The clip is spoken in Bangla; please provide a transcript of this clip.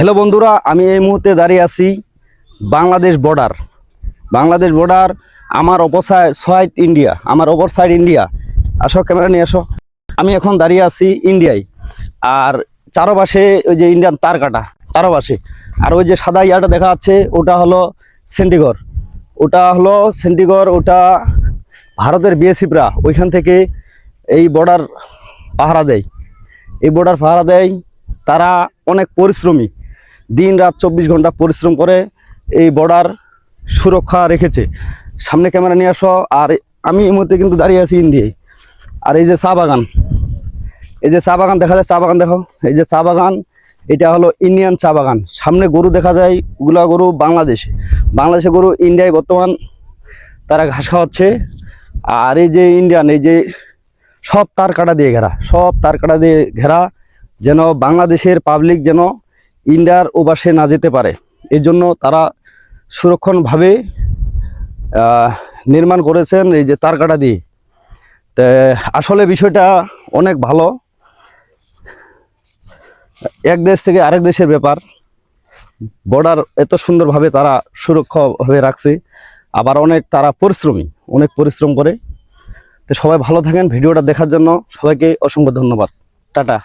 হ্যালো বন্ধুরা, আমি এই মুহূর্তে দাঁড়িয়ে আছি বাংলাদেশ বর্ডার। আমার সাইড ইন্ডিয়া, আমার ওপর সাইড ইন্ডিয়া। আসো, ক্যামেরা নিয়ে আসো। আমি এখন দাঁড়িয়ে আছি ইন্ডিয়ায়, আর চারপাশে ওই যে ইন্ডিয়ান তার কাটা চারপাশে। আর ওই যে সাদা ইয়াটা দেখা যাচ্ছে, ওটা হলো সেন্টিগড়। ওটা ভারতের বিএসএফরা ওইখান থেকে এই বর্ডার পাহারা দেয়। তারা অনেক পরিশ্রমী, দিন রাত 24 ঘন্টা পরিশ্রম করে এই বর্ডার সুরক্ষা রেখেছে। সামনে ক্যামেরা নিয়ে আসো। আর আমি এই মুহূর্তে কিন্তু দাঁড়িয়ে আছি ইন্ডিয়ায়। আর এই যে চা বাগান, দেখা যায়। চা বাগান দেখো, এই যে চা বাগান, এটা হলো ইন্ডিয়ান চা বাগান। সামনে গরু দেখা যায়, ওগুলা গরু বাংলাদেশে গরু ইন্ডিয়ায় বর্তমান তারা ঘাস খাওয়াচ্ছে। আর এই যে ইন্ডিয়ান, এই যে সব তার কাটা দিয়ে ঘেরা, যেন বাংলাদেশের পাবলিক যেন ইন্ডিয়ার ওপাশে না যেতে পারে, এই জন্য তারা সুরক্ষণভাবে নির্মাণ করেছেন এই যে তার কাটা দিয়ে। তো আসলে বিষয়টা অনেক ভালো। এক দেশ থেকে আরেক দেশের ব্যাপার, বর্ডার এত সুন্দরভাবে তারা সুরক্ষাভাবে রাখছে। আবার তারা অনেক পরিশ্রম করে। তো সবাই ভালো থাকেন। ভিডিওটা দেখার জন্য সবাইকে অসংখ্য ধন্যবাদ। টাটা।